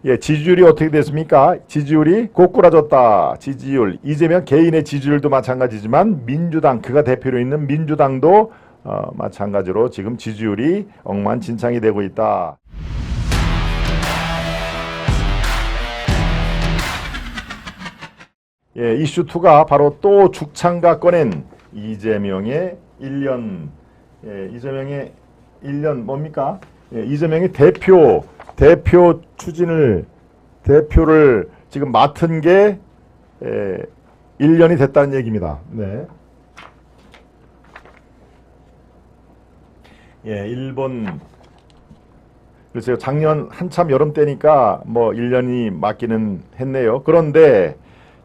예, 지지율이 어떻게 됐습니까? 지지율이 고꾸라졌다. 지지율. 이재명 개인의 지지율도 마찬가지지만 민주당, 그가 대표로 있는 민주당도 마찬가지로 지금 지지율이 엉망진창이 되고 있다. 예, 이슈2가 바로 또 죽창가 꺼낸 이재명의 1년, 예, 이재명의 1년 뭡니까? 예, 이재명이 대표를 지금 맡은 게 1년이 됐다는 얘기입니다. 네. 예, 일본, 글쎄요, 작년 한참 여름 때니까 뭐 1년이 맞기는 했네요. 그런데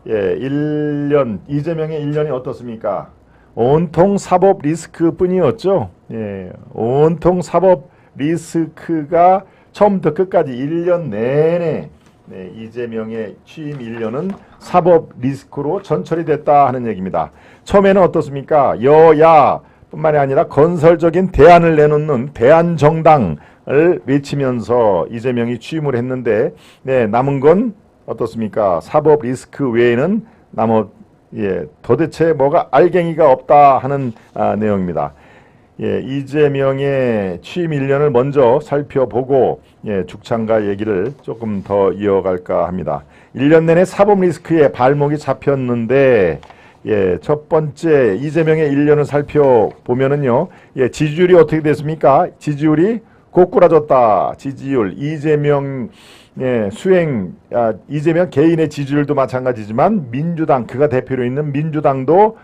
예, 1년, 이재명의 1년이 어떻습니까? 온통 사법 리스크 뿐이었죠. 예, 온통 사법 리스크가 처음부터 끝까지 1년 내내 네, 이재명의 취임 1년은 사법 리스크로 전철이 됐다 하는 얘기입니다. 처음에는 어떻습니까? 여야뿐만이 아니라 건설적인 대안을 내놓는 대안정당을 외치면서 이재명이 취임을 했는데 네, 남은 건 어떻습니까? 사법 리스크 외에는 도대체 뭐가 알갱이가 없다 하는 내용입니다. 예, 이재명의 취임 1년을 먼저 살펴보고 죽창가 얘기를 조금 더 이어갈까 합니다. 1년 내내 사법 리스크에 발목이 잡혔는데 첫 번째 이재명의 1년을 살펴보면은요. 지지율이 어떻게 됐습니까? 지지율이 고꾸라졌다. 지지율 이재명 이재명 개인의 지지율도 마찬가지지만 민주당, 그가 대표로 있는 민주당도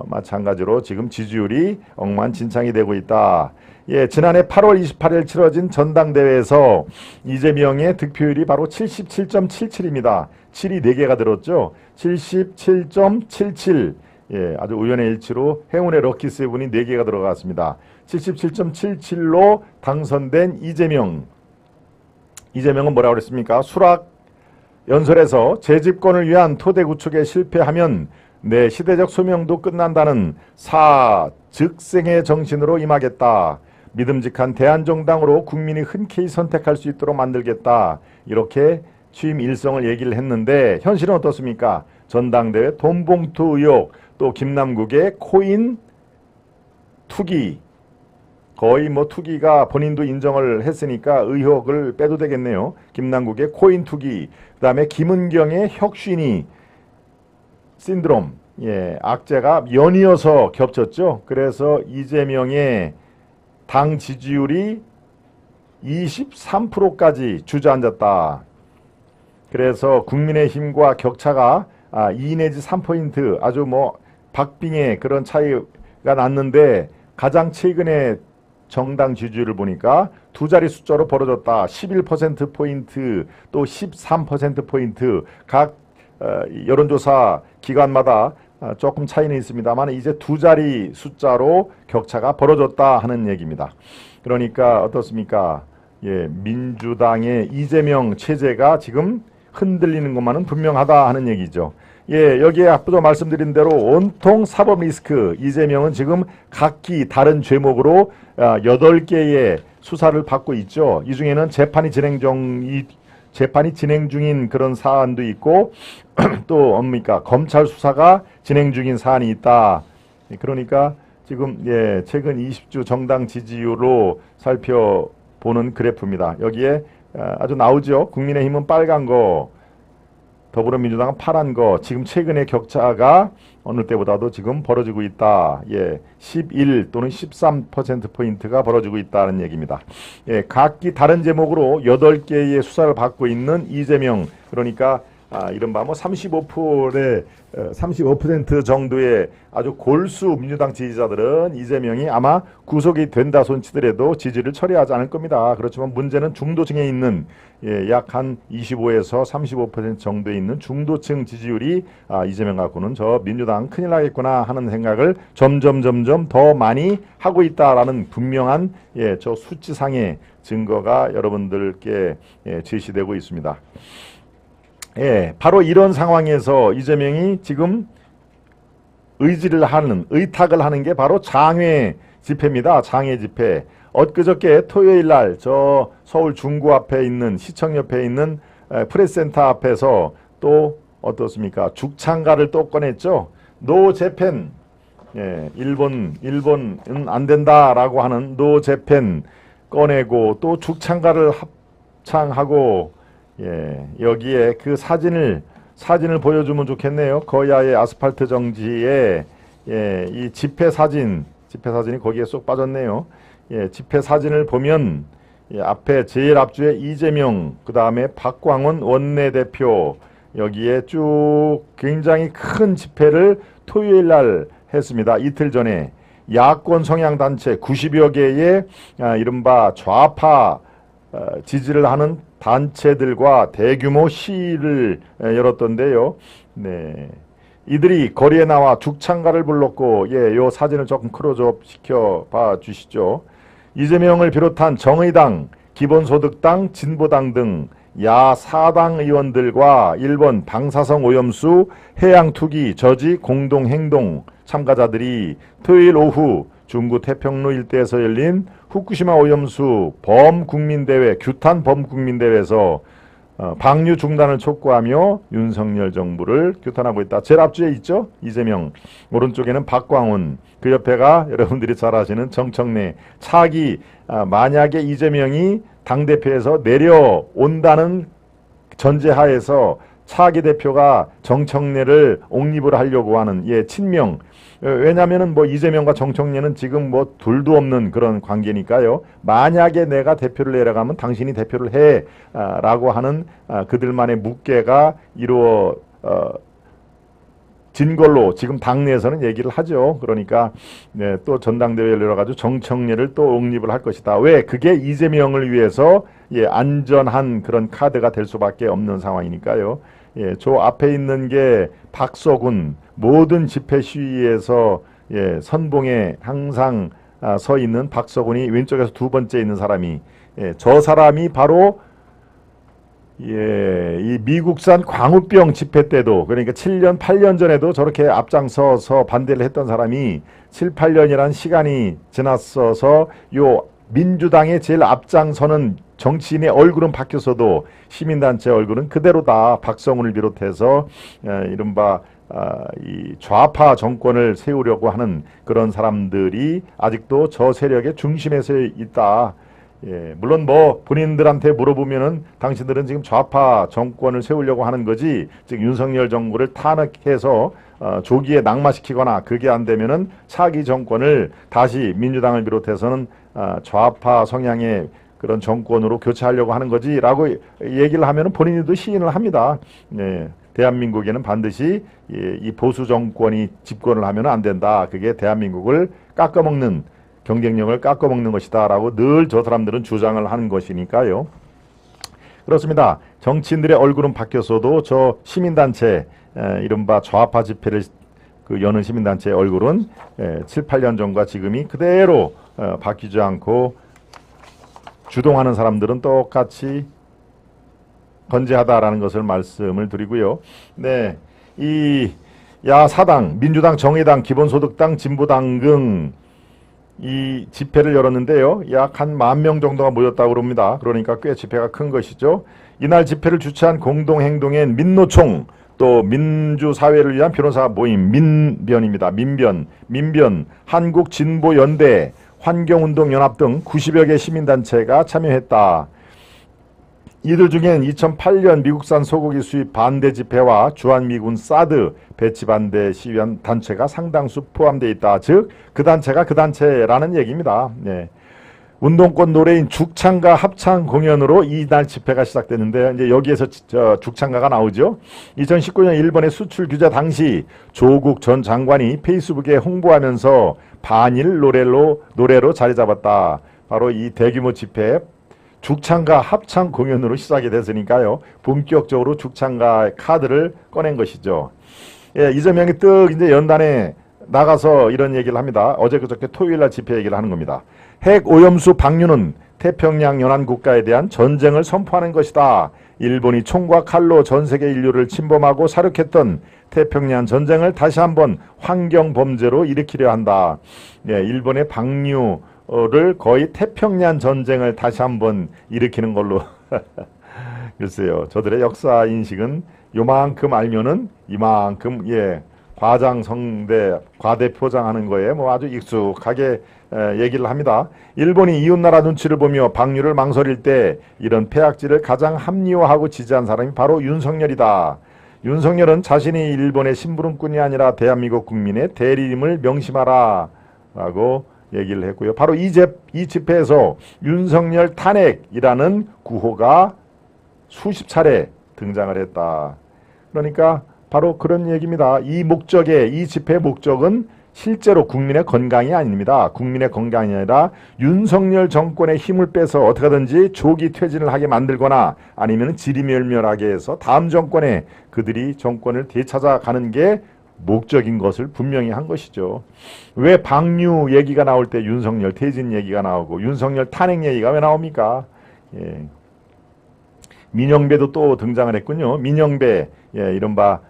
마찬가지로 지금 지지율이 엉망진창이 되고 있다. 예, 지난해 8월 28일 치러진 전당대회에서 이재명의 득표율이 바로 77.77입니다. 7이 4개가 들었죠. 77.77. 예, 아주 우연의 일치로 행운의 럭키 세븐이 4개가 들어갔습니다. 77.77로 당선된 이재명. 이재명은 뭐라고 그랬습니까? 수락 연설에서 재집권을 위한 토대 구축에 실패하면 내 시대적 소명도 끝난다는 사즉생의 정신으로 임하겠다. 믿음직한 대안정당으로 국민이 흔쾌히 선택할 수 있도록 만들겠다. 이렇게 취임 일성을 얘기를 했는데 현실은 어떻습니까? 전당대회 돈봉투 의혹, 또 김남국의 코인 투기, 거의 뭐 투기가 본인도 인정을 했으니까 의혹을 빼도 되겠네요. 김남국의 코인 투기, 그 다음에 김은경의 혁신이 신드롬, 예, 악재가 연이어서 겹쳤죠. 그래서 이재명의 당 지지율이 23%까지 주저앉았다. 그래서 국민의힘과 격차가 2 내지 3포인트 아주 뭐 박빙의 그런 차이가 났는데 가장 최근에 정당 지지율을 보니까 두 자리 숫자로 벌어졌다. 11%포인트 또 13%포인트 각 여론조사 기관마다 조금 차이는 있습니다만 이제 두 자리 숫자로 격차가 벌어졌다 하는 얘기입니다. 그러니까 어떻습니까? 예, 민주당의 이재명 체제가 지금 흔들리는 것만은 분명하다 하는 얘기죠. 예, 여기에 앞서도 말씀드린 대로 온통 사법 리스크, 이재명은 지금 각기 다른 죄목으로 8개의 수사를 받고 있죠. 이 중에는 재판이 진행 중인 그런 사안도 있고 또 뭡니까? 검찰 수사가 진행 중인 사안이 있다. 그러니까 지금 최근 20주 정당 지지율로 살펴보는 그래프입니다. 여기에 아주 나오죠. 국민의힘은 빨간 거, 더불어민주당은 파란 거, 지금 최근의 격차가 어느 때보다도 지금 벌어지고 있다. 예, 11 또는 13%포인트가 벌어지고 있다는 얘기입니다. 예, 각기 다른 제목으로 8개의 수사를 받고 있는 이재명, 그러니까 이른바 뭐 35% 정도의 아주 골수 민주당 지지자들은 이재명이 아마 구속이 된다 손치더라도 지지를 처리하지 않을 겁니다. 그렇지만 문제는 중도층에 있는 약 한 25에서 35% 정도에 있는 중도층 지지율이 이재명 갖고는 저 민주당 큰일 나겠구나 하는 생각을 점점 더 많이 하고 있다라는 분명한 저 수치상의 증거가 여러분들께 제시되고 있습니다. 예, 바로 이런 상황에서 이재명이 지금 의탁을 하는 게 바로 장외 집회입니다. 장외 집회. 엊그저께 토요일 날 저 서울 중구 앞에 있는 시청 옆에 있는 프레스센터 앞에서 또 어떻습니까? 죽창가를 또 꺼냈죠. 노 재팬, 일본은 안 된다라고 하는 노 재팬 꺼내고 또 죽창가를 합창하고 여기에 그 사진을 보여주면 좋겠네요. 거야의 아스팔트 정지에 이 집회 사진이 거기에 쏙 빠졌네요. 집회 사진을 보면 앞에 제일 앞줄에 이재명, 그 다음에 박광원 원내대표 여기에 쭉 굉장히 큰 집회를 토요일 날 했습니다. 이틀 전에 야권 성향단체 90여 개의 이른바 좌파 지지를 하는 단체들과 대규모 시위를 열었던데요. 네. 이들이 거리에 나와 죽창가를 불렀고, 요 사진을 조금 클로즈업 시켜 봐 주시죠. 이재명을 비롯한 정의당, 기본소득당, 진보당 등 야4당 의원들과 일본 방사성 오염수 해양투기 저지 공동행동 참가자들이 토요일 오후 중구 태평로 일대에서 열린 후쿠시마 오염수 범국민대회, 규탄 범국민대회에서 방류 중단을 촉구하며 윤석열 정부를 규탄하고 있다. 제일 앞줄에 있죠? 이재명. 오른쪽에는 박광훈. 그 옆에가 여러분들이 잘 아시는 정청래. 차기 만약에 이재명이 당대표에서 내려온다는 전제하에서 차기 대표가 정청래를 옹립을 하려고 하는 친명. 왜냐하면은 이재명과 정청래는 지금 둘도 없는 그런 관계니까요. 만약에 내가 대표를 내려가면 당신이 대표를 해 라고 하는 그들만의 묵계가 이루어진 걸로 지금 당내에서는 얘기를 하죠. 그러니까 또 전당대회를 열어가지고 정청래를 또 옹립을 할 것이다. 왜? 그게 이재명을 위해서 안전한 그런 카드가 될 수밖에 없는 상황이니까요. 저 앞에 있는 게 박서군. 모든 집회 시위에서 선봉에 항상 서 있는 박서군이 왼쪽에서 두 번째 있는 사람이 저 사람이 바로 이 미국산 광우병 집회 때도 그러니까 7년 8년 전에도 저렇게 앞장서서 반대를 했던 사람이 7, 8년이란 시간이 지났어서 요 민주당의 제일 앞장서는 정치인의 얼굴은 바뀌었어도 시민단체 얼굴은 그대로다. 박성훈을 비롯해서 이른바 이 좌파 정권을 세우려고 하는 그런 사람들이 아직도 저 세력의 중심에서 있다. 물론 본인들한테 물어보면은 당신들은 지금 좌파 정권을 세우려고 하는 거지, 즉 윤석열 정부를 탄핵해서 조기에 낙마시키거나 그게 안 되면은 차기 정권을 다시 민주당을 비롯해서는 좌파 성향의 그런 정권으로 교체하려고 하는 거지라고 얘기를 하면은 본인들도 시인을 합니다. 대한민국에는 반드시 이 보수 정권이 집권을 하면 안 된다. 그게 대한민국을 깎아먹는, 경쟁력을 깎아먹는 것이다 라고 늘 저 사람들은 주장을 하는 것이니까요. 그렇습니다. 정치인들의 얼굴은 바뀌었어도 저 시민단체 이른바 좌파 집회를 여는 시민단체의 얼굴은 7, 8년 전과 지금이 그대로 바뀌지 않고 주동하는 사람들은 똑같이 건재하다라는 것을 말씀을 드리고요. 이 야4당, 민주당, 정의당, 기본소득당, 진보당 등 이 집회를 열었는데요. 약 한 10,000명 정도가 모였다고 그럽니다. 그러니까 꽤 집회가 큰 것이죠. 이날 집회를 주최한 공동행동엔 민노총, 또 민주사회를 위한 변호사 모임, 민변입니다. 민변, 한국진보연대, 환경운동연합 등 90여 개 시민단체가 참여했다. 이들 중엔 2008년 미국산 소고기 수입 반대 집회와 주한미군 사드 배치 반대 시위한 단체가 상당수 포함되어 있다. 즉, 그 단체가 그 단체라는 얘기입니다. 운동권 노래인 죽창가 합창 공연으로 이날 집회가 시작됐는데, 이제 여기에서 죽창가가 나오죠. 2019년 일본의 수출 규제 당시 조국 전 장관이 페이스북에 홍보하면서 반일 노래로 자리 잡았다. 바로 이 대규모 집회 죽창가 합창 공연으로 시작이 됐으니까요. 본격적으로 죽창가의 카드를 꺼낸 것이죠. 이재명이 이제 연단에 나가서 이런 얘기를 합니다. 어제 그저께 토요일날 집회 얘기를 하는 겁니다. 핵 오염수 방류는 태평양 연안 국가에 대한 전쟁을 선포하는 것이다. 일본이 총과 칼로 전 세계 인류를 침범하고 살육했던 태평양 전쟁을 다시 한번 환경 범죄로 일으키려 한다. 일본의 방류를 거의 태평양 전쟁을 다시 한번 일으키는 걸로 글쎄요. 저들의 역사 인식은 요만큼 알면은 이만큼 과장성대 과대 표장하는 거에 뭐 아주 익숙하게 얘기를 합니다. 일본이 이웃나라 눈치를 보며 방류를 망설일 때 이런 폐악질을 가장 합리화하고 지지한 사람이 바로 윤석열이다. 윤석열은 자신이 일본의 심부름꾼이 아니라 대한민국 국민의 대리임을 명심하라 라고 얘기를 했고요. 바로 이 집회에서 윤석열 탄핵이라는 구호가 수십 차례 등장을 했다. 그러니까 바로 그런 얘기입니다. 이 집회의 목적은 실제로 국민의 건강이 아닙니다. 국민의 건강이 아니라 윤석열 정권의 힘을 빼서 어떻게 하든지 조기 퇴진을 하게 만들거나 아니면 지리멸멸하게 해서 다음 정권에 그들이 정권을 되찾아가는 게 목적인 것을 분명히 한 것이죠. 왜 방류 얘기가 나올 때 윤석열 퇴진 얘기가 나오고 윤석열 탄핵 얘기가 왜 나옵니까? 민영배도 또 등장을 했군요. 민영배, 이른바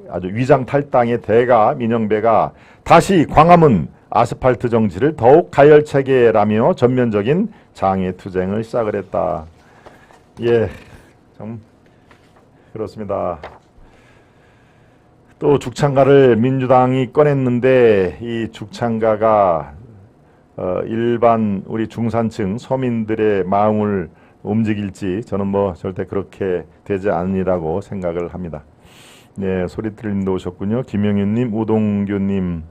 아주 위장탈당의 대가 민영배가 다시 광화문 아스팔트 정지를 더욱 가열차게라며 전면적인 장애투쟁을 시작을 했다. 참 그렇습니다. 또 죽창가를 민주당이 꺼냈는데 이 죽창가가 일반 우리 중산층 서민들의 마음을 움직일지 저는 뭐 절대 그렇게 되지 않으리라고 생각을 합니다. 네, 소리들님도 오셨군요. 김영윤님, 우동규님,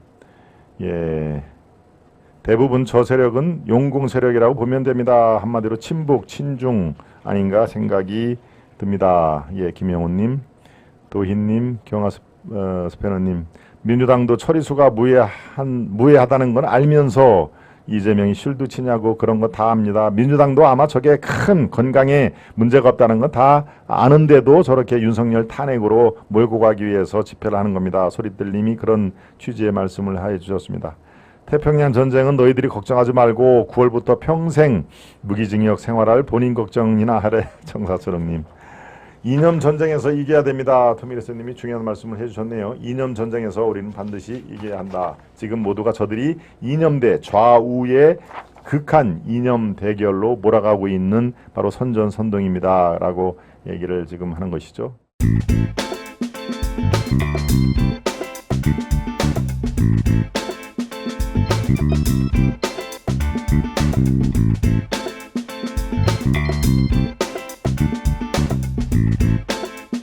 대부분 저 세력은 용공 세력이라고 보면 됩니다. 한마디로 친북, 친중 아닌가 생각이 듭니다. 김영훈님, 도희님, 경화스패너님, 민주당도 처리수가 무해하다는 건 알면서 이재명이 쉴드 치냐고 그런 거 다 압니다. 민주당도 아마 저게 큰 건강에 문제가 없다는 건 다 아는데도 저렇게 윤석열 탄핵으로 몰고 가기 위해서 집회를 하는 겁니다. 소리들님이 그런 취지의 말씀을 해주셨습니다. 태평양 전쟁은 너희들이 걱정하지 말고 9월부터 평생 무기징역 생활할 본인 걱정이나 하래. 정사철흥님. 이념 전쟁에서 이겨야 됩니다. 토미레스님이 중요한 말씀을 해주셨네요. 이념 전쟁에서 우리는 반드시 이겨야 한다. 지금 모두가 저들이 이념대 좌우의 극한 이념 대결로 몰아가고 있는 바로 선전선동입니다. 라고 얘기를 지금 하는 것이죠.